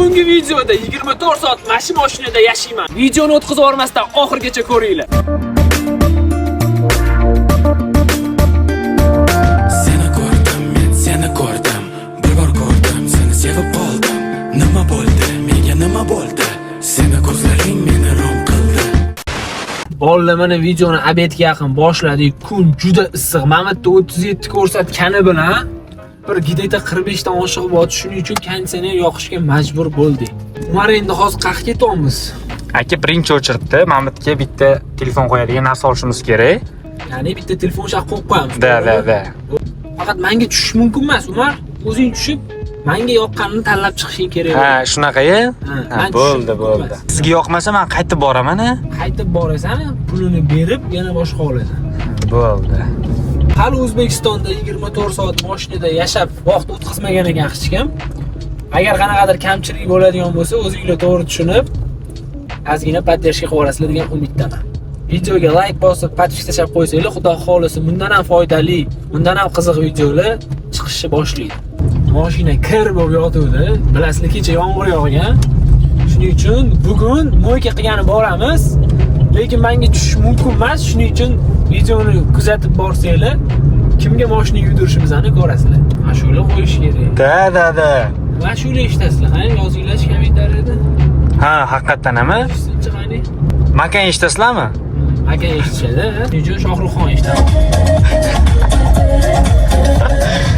Bugungi videoda 24 soat mashina mashinada yashayman. Videoni o'tkazib yormasdan oxirgacha ko'ringlar. Seni ko'rdim, men seni ko'rdim. Bir bor ko'rdim, seni sevib qoldim. Nima bo'ldi? Menga nima bo'ldi? Seni ko'zlaring meni rom qildi. Bolalar, mana videoni obedga yaqin boshladik. Kun juda issiq. Mamatda 37 ko'rsatgani bilan bir gidayda 45 dan oshiq bo'ldi. Shuning uchun konditsioner yoqishga majbur bo'ldik. Umar endi hozir qayerga ketyapmiz? Aka birinchi o'chiribdi. Mamatga bitta telefon qo'yadigan narsa olishimiz kerak. Ya'ni bitta telefon shaq qo'yib qo'yamiz. Da. Faqat menga tushish mumkin emas, Umar. O'zing tushib, menga yoqqanini tanlab chiqishing kerak. Ha, shunaqa-ya? Ha, bo'ldi. Sizga yoqmasa men qaytib boraman-a? Qaytib borasan, pulini berib yana boshqa olasan. Bo'ldi. Hali O'zbekistonda 24 soat mashinada yashab vaqt o'tkazmagan ekan hech kim. Agar qanaqadir kamchilik bo'ladigan bo'lsa, o'zingizlar to'g'ri tushunib, ozgina podдержка qilib olasizlar degan umiddaman. Videoga like bosib, подписаться qilib qo'ysanglar, xudo xolisa bundan ham foydali, bundan ham qiziq videolar chiqishni boshlaydi. Mashina kir bo'lib yotuvdi. Bilasizlar, kecha yomg'ir yog'gan. Shuning uchun bugun mo'yka qilgani boramiz. Lekin menga tushish mumkin emas. Shuning uchun videoni kuzatib borsanglar, kimga mashina yurdirishimizni ko'rasizlar. Ashula qo'yish kerak. Da. Ashula eshitasizlar, ha? Yozinglar kommentariyada. Ha, haqiqatan ham? Chiqani. Makan eshitasizlarmi? Makan eshitishadi, ha? Shuning Shohruxxon eshitadi.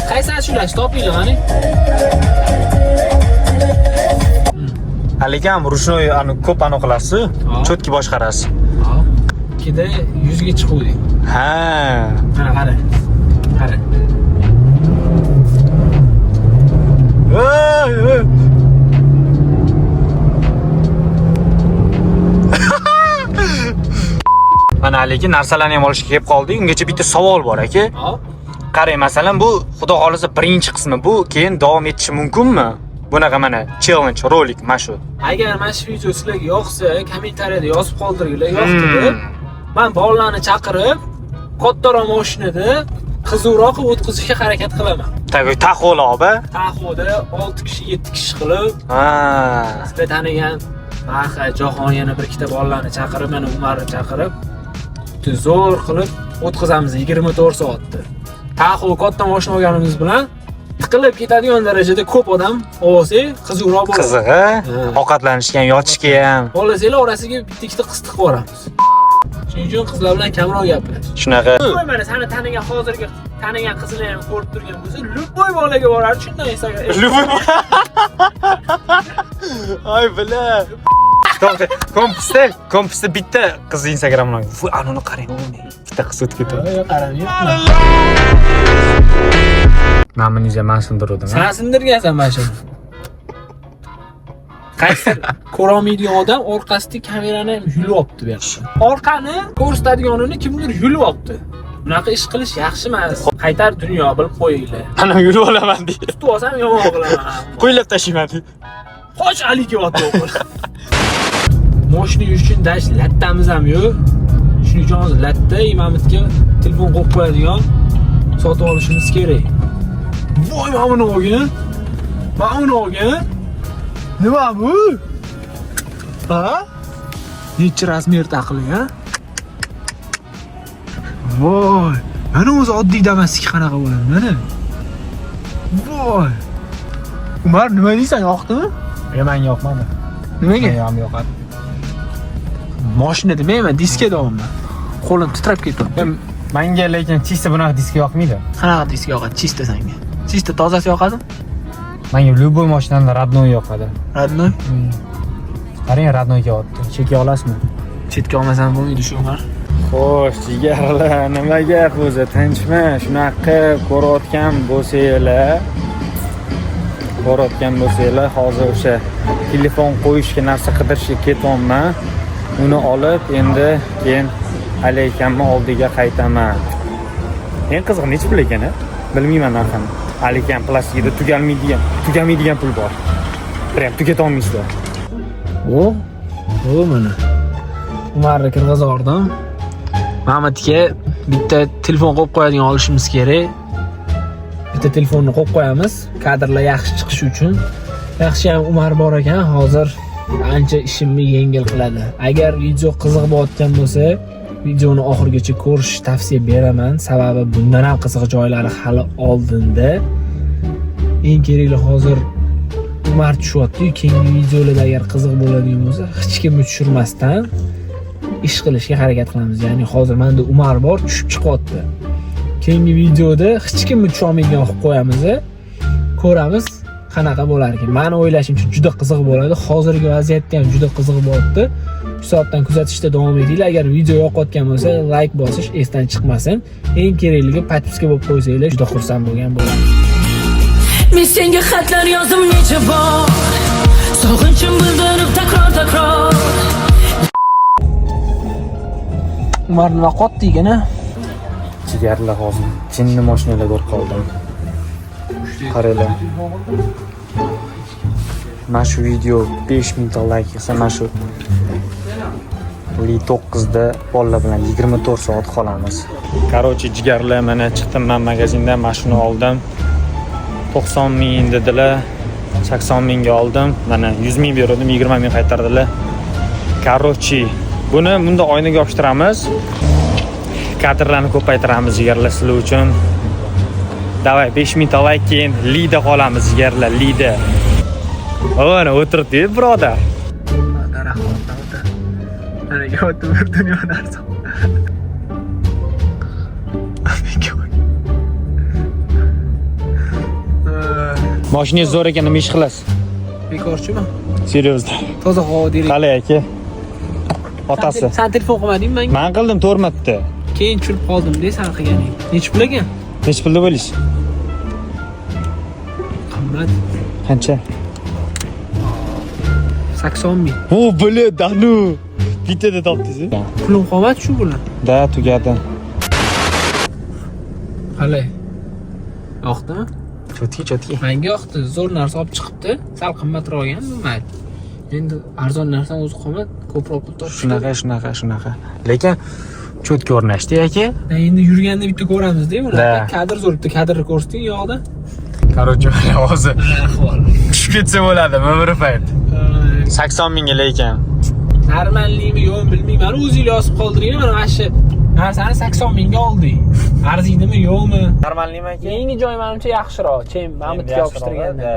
Qaysi ashula topinglar, mana. Haligam rushnoy ko'p qilasiz, cho'tki boshqarasiz. Ikkida 100 ga chiquvdik. Ha. Mana qara. Mana haligi narsalarni ham olishga kelib qoldik. Ungacha bitta savol bor aka. Qarang, masalan, bu xudo xolisa birinchi qismi. Bu keyin davom etishi mumkinmi? Bunaqa mana challenge rolik mana shu. Agar mana shu video sizlarga yoqsa, kommentariyada yozib qoldiringlar. Yoqdi. Men bolalarni chaqirib, kattaroq mashinada qizuvroq o'tkazishga harakat qilaman. Taxo'laba? Taxoda 6 kishi, 7 kishi qilib, sizlar tanigan Maha, Jahon yana bir ikkita bolalarni chaqirib, mana Umarni chaqirib, zo'r qilib o'tkazamiz 24 soatda. Taxo katta mashina olganimiz bilan yiqilib ketadigan darajada ko'p odam olsa, qizuvroq bo'ladi. Qiziq-a? Ovqatlanishga ham, yotishga ham. Xolasanglar orasiga bitta ikkita qiz tiqib yuboramiz. Shuning uchun qizlar bilan kamroq gaplashamiz. Shunaqa. Mana seni tanigan hozirgi tanigan qizini ham ko'rib turgan bo'lsa, Luboy bolaga boradi, shundan Instagram. Luboy. Ay bila. To'xta, kompisda bitta qiz Instagramdan. Voy, anani qarang, bitta qiz o'tib ketadi. Yo'q, qaramayapman. Naminiga men sindirdim. Sen sindirgansan mana shuni. Qaysi ko'rolmaydigan odam orqasidagi kamerani ham yulib olibdi bu yoqda. Orqani ko'rsatadiganini kimdir yulib olibdi. Bunaqa ish qilish yaxshi emas. Qaytar dunyo bilib qo'yinglar. Ana yulib olaman deydi. Tutib olsam yomon qilaman. Qo'ylab tashlayman deydi. Qoch aliki otdi. Mashina yurish uchun dash lattamiz ham yo'q. Shuning uchun hozir latta Mamatga telefon qo'yib qo'yadigan sotib olishimiz kerak. Voy, mana buni olgin. Nima bu? Ha? Necha razmer taqilgan? Voy, mana o'zi oddiy Damastik qanaqa bo'ladi, mana. Voy. Umar, nima deysan, yoqdimi? Men yoqmadi. Nimaga? Ham yoqadi. Mashina demayman, diska deyapman. Qo'lim titrab ketyapti. Menga lekin chista bunaqa diska yoqmaydi. Qanaqa diska yoqadi? Chista senga. Chista tozasi yoqadi? Menga любой mashinani radnoy yoqadi. Radnoy? Qarang, radnoyga otdi. Chekka olasizmi? Chetga olmasam bo'lmaydi shu Umar. Xo'sh, jigarlar, nima gap o'zi? Tinchmi? Shunaqa ko'rayotgan bo'lsanglar, hozir o'sha telefon qo'yishga narsa qidirishga ketyapman. Uni olib, endi keyin Alaykamni oldiga qaytaman. Eng qiziq nech pul ekan-a? Bilmayman narxini. Alikam plastikida tugamaydigan pul bor. Prям tugata olmaysizlar. Mana. Umarni kirg'izordim. Mamatga bitta telefon qo'yib qo'yadigan olishimiz kerak. Bitta telefonni qo'yib qo'yamiz, kadrlar yaxshi chiqishi uchun. Yaxshiyam Umar bor ekan, hozir ancha ishimni yengil qiladi. Agar video qiziq bo'layotgan bo'lsa, videoni oxirigacha ko'rish tavsiya beraman. Sababi bundan ham qiziq joylari hali oldinda. Eng kerakli hozir Umar tushyapti. Keyingi videolarda agar qiziq bo'ladigan bo'lsa, hech kimni tushirmasdan ish qilishga harakat qilamiz. Ya'ni hozir menda Umar bor, tushib chiqyapti. Keyingi videoda hech kimni tusha olmaydigan qilib qo'yamiz. Ko'ramiz qanaqa bo'lar ekan. Meni o'ylashimcha juda qiziq bo'ladi. Hozirgi vaziyatda ham juda qiziq bo'lyapti. Shu soatdan kuzatishda davom etinglar. Agar video yoqayotgan bo'lsa, like bosish esdan chiqmasin. Eng kerakligi podpiska bo'lib qo'ysanglar, juda xursand bo'lgan bo'laman. Men senga xatlar yozdim necha bor, sog'inchim bildirib takror. Umar nima qotdi egana? Jigarlar hozir jinni mashinalar ko'rib qoldim. Qaranglar. Mana shu video 5000 ta like kelsa, mana shu Li 9da bolalar bilan 24 soat qolamiz. Короче, jigarlar, mana chiqdim men magazindan, mashina oldim. 90 ming dedilar, 80 mingga oldim. Mana 100 ming berdim, 20 ming qaytardilar. Короче, buni bunda oynaga yopishtiramiz. Kadrlarni ko'paytiramiz jigarlar sizlar uchun. Davay 5000 ta like keyin Lida qolamiz jigarlar, Lida. Ana o'tirdi, birodar. Daraxtda o'tir. Mana yotib bir dunyo narsa. Mashinangiz zo'r ekan, nima ish qilasiz? Bekorchimi? Seriozda. Toza havo deylik. Qalay aka? Otasi. Sen telefon qilmadingmi menga? Men qildim, 4 marta. Keyin tushirib qoldim-da sen qilganing. Nech pul ekan? Nech pulda bo'laysiz? Qimmat. Qancha? 80 ming. O, bo'la, danu. Bitada topdingiz? Pulim qolmadi shu bilan. Da, tugadi. Qalay? Yoqdimi? Chotki. Menga yoqdi. Zo'r narsa olib chiqibdi. Sal qimmatroq ekan, mayli. Endi arzon narsani o'zi qolmadi, ko'proq pul topish. Shunaqa. Lekin chotki o'rnashdi aka. Endi yurganda bitta ko'ramiz-da, bular. Kadr zo'r, bitta kadrni ko'rsating yoqda. Короче, hozir tushib ketsa bo'ladi, bir payt. 80 mingga lekin. Normallikmi, yo'qmi bilmayman. O'zingiz yozib qoldiring, mana shu narsani 80 mingga oldik. Arziydimi, yo'qmi? Normallikmi aka? Keyingi joy menimcha yaxshiroq. Chem mamutga yopishtirganda.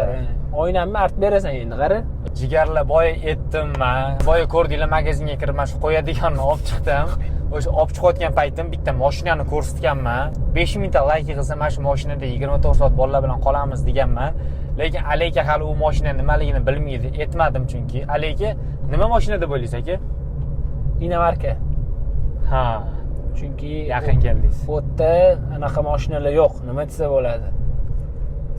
Oynamni artib berasan endi, qara. Jigarlar boya etdim men. Boya ko'rdinglar, magazinga kirib mana shu qo'yadiganni olib chiqdim. O'sha olib chiqayotgan paytim bitta mashinani ko'rsatganman. 5000 ta like qilsa mana shu mashinada 24 soat bolalar bilan qolamiz deganman. Lekin Aleka hali u mashina nimaligini bilmaydi. Etmadim chunki. Aleka nima mashinada bo'laysiz aka? Inomarka. Ha, Chunki yaqin keldingiz. Bu yerda anaqa mashinalar yo'q. Nima desa bo'ladi?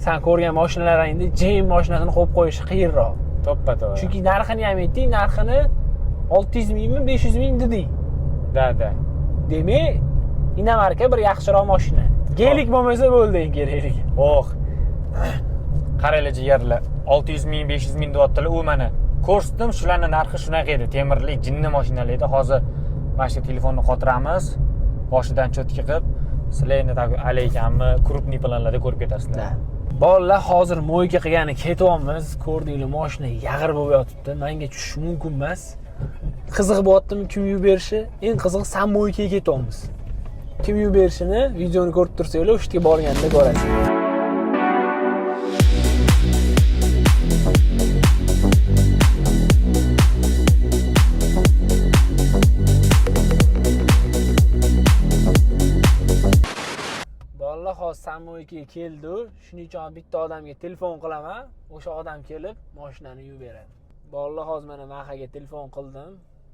Sen ko'rgan mashinalarni Jim mashinasini qo'yib qo'yish qiyinroq. To'ppa-to'g'ri. Chunki narxini ham aytding, narxini 600 mingmi, 500 ming deding. Da. Demak, Inomarka bir yaxshiroq mashina. Gelik bo'lmasa bo'ldi eng kerakligi. Qaranglar jigarlar, 600 ming, 500 ming deyaptilar. U mana ko'rsatdim, shularning narxi shunaqa edi. Temirlik jinni mashinalar edi. Hozir mana shu telefonni qotiramiz. Boshidan cho'tki qilib, sizlar endi Alekamni krupniy planlarda ko'rib ketasizlar. Bolalar hozir mo'yga qilgani ketyapmiz. Ko'rdinglar, mashina yag'ir bo'lib yotibdi. Menga tushish mumkin emas. Qiziq bo'lyaptimi kim yuvib berishi? Eng qiziq san mo'yga ketyapmiz. Kim yuvib berishini videoni ko'rib tursanglar, o'sha yerga borganda ko'rasiz. Bolalar hozir san mo'yga keldi. Shuning uchun bitta odamga telefon qilaman. O'sha odam kelib mashinani yuvib beradi. Bolalar hozir mana Mahaga telefon qildim.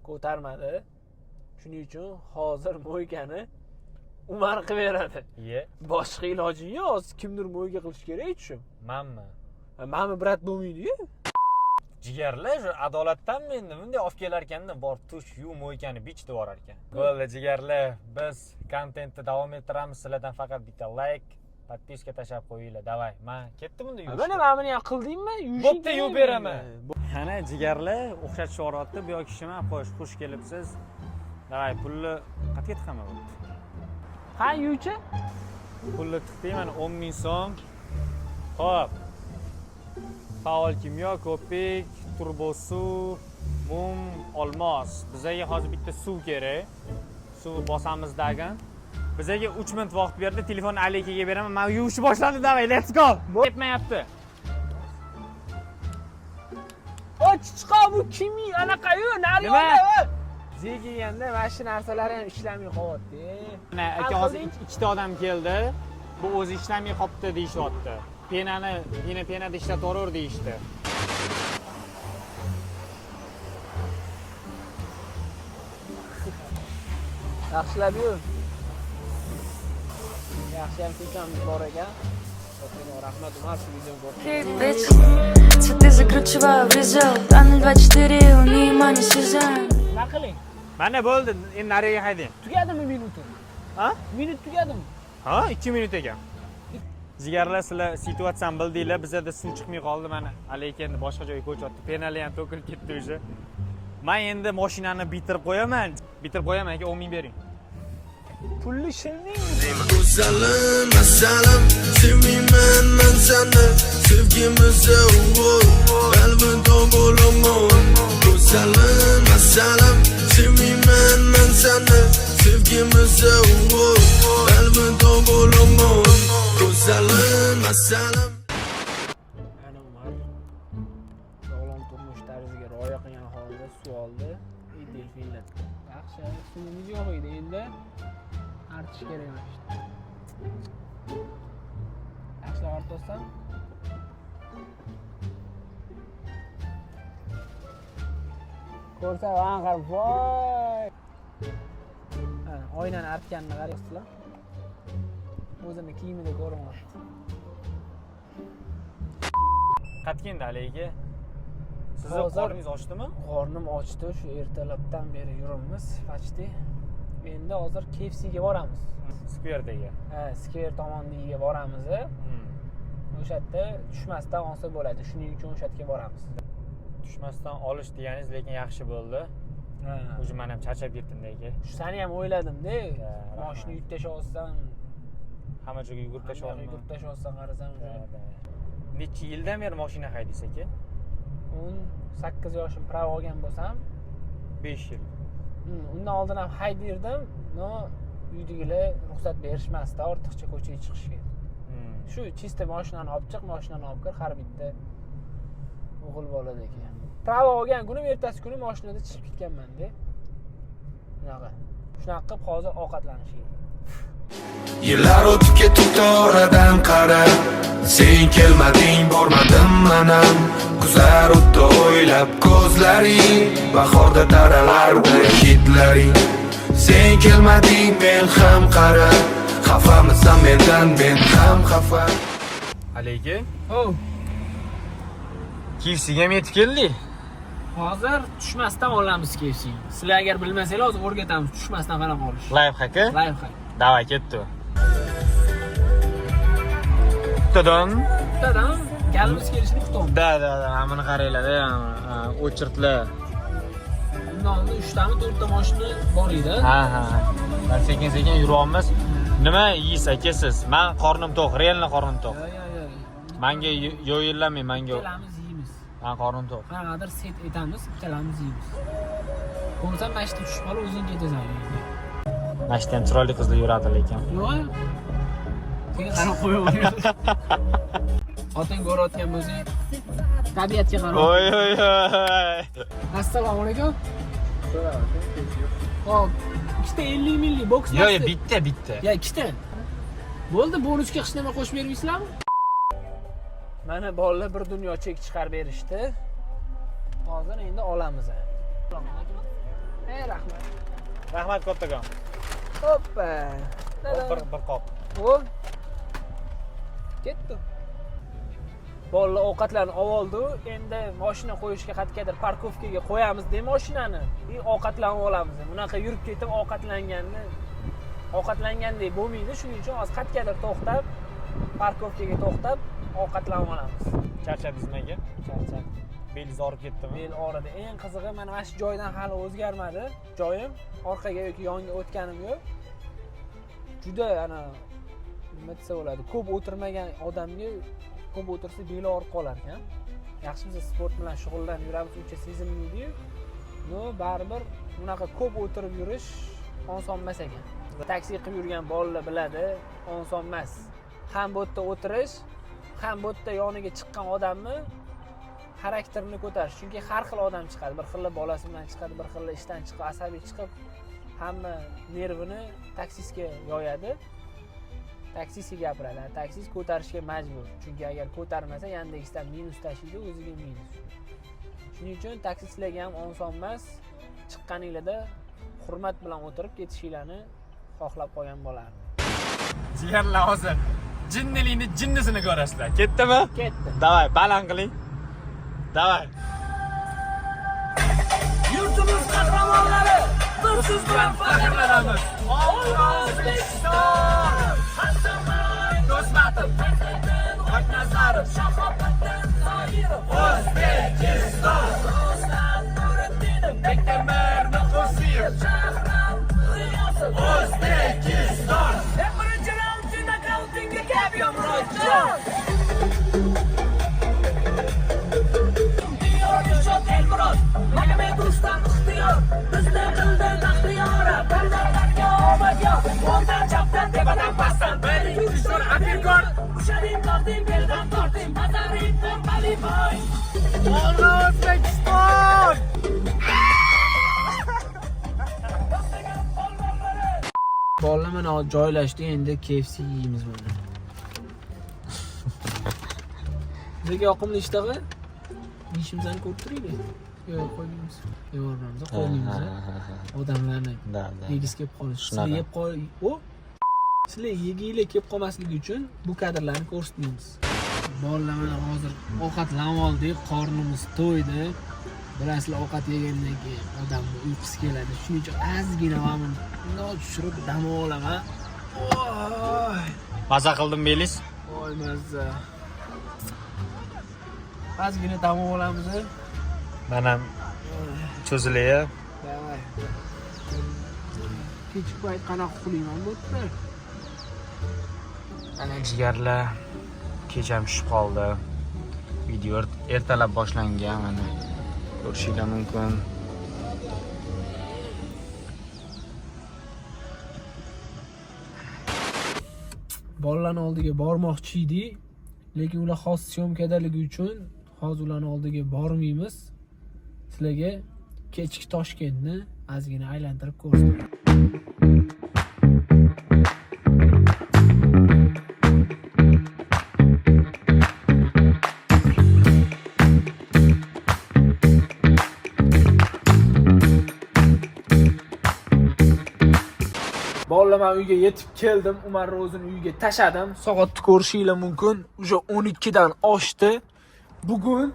Ko'tarmadi. Shuning uchun hozir mo'ygani Umar qilib beradi. Boshqa iloji yo'q. Kimdir mo'yga qilish kerak shu. Menmi? Menmi brat bo'lmaydi-ku. Jigarlar shu adolatdanmi endi bunday olib kelar ekanda, bor tush yu mo'ykani bichdi borar ekan. Bo'ldi jigarlar, biz kontentni davom ettiramiz. Sizlardan faqat bitta like, podpiska tashlab qo'yinglar. Davay, men ketdim unda yuvishga. Mana men buni ham qildingmi? Bo'pti, yuvib beraman. Ana jigarlar, o'xshatib yuboryapti. Bu yoki kishimi xush kelibsiz. Davay, pulni qatga tiqaman bu. Ha, yuvchi? Pulni tiqdim, mana 10 ming so'm. Xo'p. Faol kimyo, ko'pik, turbo suv, mum, olmos. Bizga hozir bitta suv kerak. Suv bosamizdagan. Bizga 3 minut vaqt berdi. Telefonni Alekaga beraman. Men yuvishni boshladi, davay, let's go. Ketmayapti. Chiqa bu kimi anaqayu naryoqda. Zegiganda mana shu narsalari ham ishlamay qolyapti. Mana aka hozir ikkita odam keldi. Bu o'zi ishlamay qopti deyishyapti. Penada ishlataver deyishdi. Yaxshilab yur. Yaxshi ham ketamiz bor ekan. Rahmat Umar, shu videoni ko'rib. Hey, bitch, цветы закручиваю в резел. Тоннель 2-4, внимание, сержант. Nima qiling? Mana bo'ldi, endi nariga haydang. Tugadimi minuti? Ha? Minut tugadimi? Ha, 2 minut ekan. Zigarlar, sizlar situatsiyani bildinglar. Bizda suv chiqmay qoldi. Mana Aleka endi boshqa joyga ko'chyapti. Penali ham to'kilib ketdi o'sha. Men endi mashinani bitirib qo'yaman. Aka 10 ming bering. Pulli shilning. Go'zalim, asalim, sevmayman men seni. Sevgimizda qalbimda bo'laman. Go'zalim, asalim, sevmayman men seni. Sevgimizda qalbimda bo'laman. Go'zalim, asalim. Ana Umar sog'lom turmush tarziga rioya qilgan holda suv oldi. Delfinlar. Yaxshi, suvimiz yo'q edi endi. Artish kerak emas. Yaxshi artosam. Ko'rsa van qarab, voy. Ha, oynani artganini qarasizlar. O'zini kiyimida ko'rinyapti. Qatganda Aleka. Sizni qorningiz ochdimi? Qornim ochdi. Shu ertalabdan beri yuribmiz, почти. Endi hozir KFCga boramiz. Skverdagi. Ha, skver tomondagiga boramiz. O'sha yerda tushmasdan olsa bo'ladi. Shuning uchun o'sha yerga boramiz. Tushmasdan olish deganingiz, lekin yaxshi bo'ldi. Ha. O'zi men ham charchab ketdim aka. Sani ham o'yladim-da. Mashina yuk tasha olsam, Hamma joyga yugurib tashlaolmayman. yuk tasha olsam qarasam, necha yildan beri mashina haydaysiz aka? 18 yoshim pravo olgan bo'lsam, 5 yil. Undan oldin ham haydirdim. No, uydagilar ruxsat berishmasdi ortiqcha ko'chaga chiqishga. Shu chista mashinani olib chiq, mashinani olib kir, har bitta o'g'il boladagi. Pravo olgan kunim ertasi kuni mashinada chiqib ketganman-da. Shunaqa qilib hozir ovqatlanish kerak. Yillar o'tib ketdi oradan qara. Sen kelmading, bormadim manam. Kuzlar o'tdi o'ylab ko'zlaring, bahorda taralardi hidlaring. Sen kelmading, men ham qara. Xafamisan mendan, men ham xafa. Aleka, Oh, KFCga ham yetib keldik. hozir tushmasdan olamiz KFC. Sizlar agar bilmasanglar, hozir o'rgatamiz tushmasdan qanaqa olish. Live haka? Live hack. Davay ketdi. Tadam. Dadam, galimiz kelishini kutamiz. Da, mana qaranglar, o'chirtlar. Undan oldin 3 tami 4 ta mashina bor edi. Ha. Men sekin yuryapmiz. Nima yeysiz aka siz? Men qornim to'q, realni qornim to'q. Yo. Menga yo'yillamay, menga. Ikkalamiz yeymiz. Men qornim to'q. Qanaqadir set etamiz, ikkalamiz yeymiz. Ko'rsam mashina tushib qolib o'zing ketasan. Mashina ham chiroyli qizlar yuradi lekin. Yo'q. Sen qarab qo'yaver. Otang ko'rayotgan bo'lsang, tabiatga qarab. Oy. Assalomu alaykum. Hop, ikkita 50 milli boks Yo'q, bitta. Ya, ikkita. Bo'ldi, bonusga hech nima qo'shib bermaysizlarmi? Mana bolalar bir dunyo chek chiqarib berishdi. Hozir endi olamiz. Rahmat. Rahmat kattakon. Hoppa. Bir qop. O. Ketdi. Bolalar ovqatlarni oldi, endi mashina qo'yishga qatqadir parkovkaga qo'yamiz deb mashinani. Ovqatlanib olamiz. Bunaqa yurib ketib ovqatlangandek bo'lmaydi. Shuning uchun hozir qatqadir to'xtab, parkovkaga to'xtab ovqatlanib olamiz. Charchadingizmi aka? Charchab. Belingiz og'rib ketdimi? Bel og'ridi. Eng qizig'i mana shu joydan hali o'zgarmadi. Joyim orqaga yoki yonga o'tganim yo'q. Juda nima desa bo'ladi, ko'p o'tirmagan odamga ko'p o'tirsa beli og'rib qolar ekan. yaxshimizda sport bilan shug'ullanib yuramiz, uncha sezilmaydi-yu. No, baribir bunaqa ko'p o'tirib yurish oson emas ekan. Taksi qilib yurgan bolalar biladi, oson emas. Ham bu yerda o'tirish, ham bu yerda yoniga chiqqan odamni xarakterini ko'tarish. Chunki har xil odam chiqadi. Bir xil bolasi bilan chiqadi, bir xil ishdan chiqib, asabiy chiqib, hamma nervini taksistga yoyadi. Taksist gapiradi. Taksist ko'tarishga majbur. Chunki agar ko'tarmasa, yandagisidan minus tashiydi, o'ziga minus. Shuning uchun taksistlarga ham oson emas. Chiqqaninglarda hurmat bilan o'tirib ketishinglarni xohlab qolgan bo'lardim. Jigarlar hozir jinnilikni jinnisini ko'rasizlar. Ketdimi? Ketdi. Davay, baland qiling. Davay. Yurtimiz qahramonlari bir siz bilan faxrlanamiz. O'zbekiston! Do'stlarim, Xotnazarov, Shahobiddin Zoirov, O'zbekiston! Ruslan Nuriddinov, Bektemir Nuqosiyev, Shahram G'iyosov, O'zbekiston! Birinchi raundda nokautga Kabiyo Murodjon! Magomed Rustam Ixtiyor, bizni qildi Baxtiyora, barlarga omad yor, o'ngdan chapdan tepadan pastdan, bir yurishlar Amirgor, ushaning torting beldan torting, Mazarin Normali boy. Olg'a O'zbekiston! Bolalar mana joylashdi, endi KFC yeymiz mana. Bizga yoqimli ishtaqa. İşimizden ko'rib turaylik. Yo'q, qo'ymaymiz. Yo'qmiz, qo'ymaymiz. Odamlarni yegisi kelib qolish. Sizlar yeb qol. Sizlar yeginglar kelib qolmasligi uchun bu kadrlarni ko'rsatmaymiz. Bolalar mana hozir ovqatlanib oldik, qornimiz to'ydi. Bilasizlar, ovqat yegandan keyin odamning uyqusi keladi. Shuning uchun ozgina vaqtni tushirib dam olaman. Voy! Maza qildim belis. Voy mazza. Ozgina dam olamiz. Men ham cho'zilayap. Davay. Kechki payt qanaqa uxlayman bu yerda? Ana jigarlar kecham tushib qoldi. Video ertalab boshlangan, mana ko'rishinglar mumkin. Bolalarni oldiga bormoqchi edik, lekin ular xos syomkadaligi uchun hozir ularni oldiga bormaymiz. Sizlarga kechki Toshkentni ozgina aylantirib ko'rsataman. Bolalar, men uyga yetib keldim. Umar Ro'zini uyiga tashadim. Soatni ko'rishinglar mumkin. Uje 12 dan oshdi. Bugun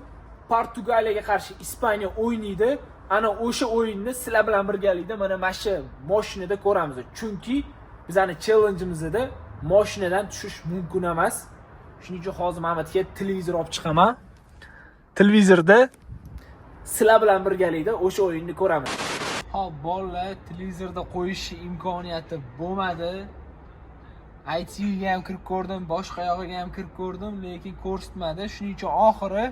Portugaliyaga qarshi Ispaniya o'ynaydi. Ana o'sha o'yinni sizlar bilan birgalikda mana shu mashinada ko'ramiz. Chunki bizning challenge'imizda mashinadan tushish mumkin emas. Shuning uchun hozir Mamatga televizor olib chiqaman. Televizorda sizlar bilan birgalikda o'sha o'yinni ko'ramiz. Hop, bolalar, televizorda qo'yish imkoniyati bo'lmadi. ITVga ham kirib ko'rdim, boshqa yo'g'iga ham kirib ko'rdim, lekin ko'rsatmadi. Shuning uchun oxiri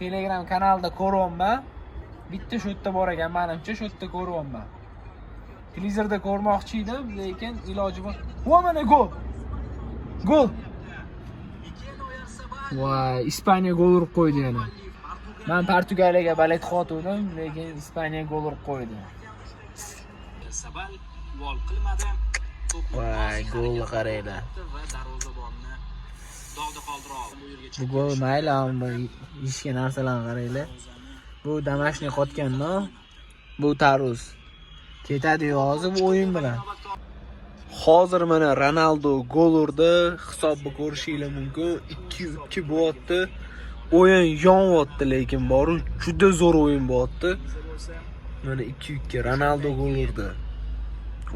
Telegram kanalida ko'ryapman. Bitta shu yerda bor ekan, menimcha shu yerda ko'ryapman. Televizorda ko'rmoqchi edim, lekin iloji bor. Va mana gol. Gol. Voy, Ispaniya gol urib qo'ydi yana. Men Portugaliyaga balet xotuvdim, lekin Ispaniya gol urib qo'ydi. Sabal gol qilmadi. Voy, golni qaranglar. Bu gol mayli, ammo ishga narsalarni qaranglar. Bu Damashni qotgan-no. Bu Tarus. Ketadi hozir bu o'yin bilan. Hozir mana Ronaldo gol urdi. Hisobni ko'rishinglar mumkin. 2-2 bo'lyapti. O'yin yonyapti, lekin boru juda zo'r o'yin bo'lyapti. Mana 2-2 Ronaldo gol urdi.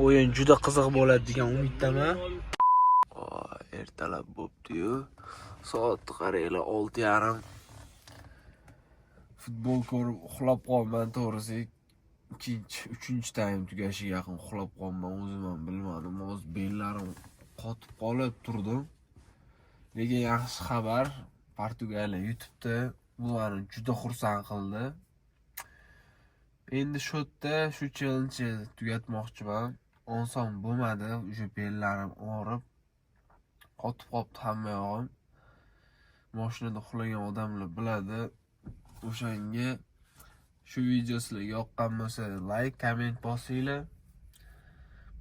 O'yin juda qiziq bo'ladi degan umiddaman. Ertalab bo'pti-yu. Soatni qaranglar, 6:30. Futbol ko'rib uxlab qolman, to'g'risi. 3-chi taym tugashiga yaqin uxlab qolman, o'zim ham bilmadim. Hozir bellarim qotib qolib turdim. Lekin yaxshi xabar, Portugaliya yutibdi. Bu meni juda xursand qildi. Endi shu yerda shu challenge tugatmoqchiman. Oson bo'lmadi, o'sha bellarim og'rib, qotib qolibdi hamma yog'im. Mashinada uxlagan odamlar biladi. O'shanga shu video sizlarga yoqqan bo'lsa, like, komment bosinglar.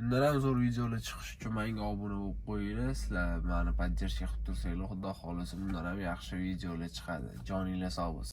Bundan ham zo'r videolar chiqish uchun menga obuna bo'lib qo'yinglar. Sizlar meni podдержка qilib tursanglar, xudo xolisa bundan ham yaxshi videolar chiqadi. Joninglar sog' bo'lsin.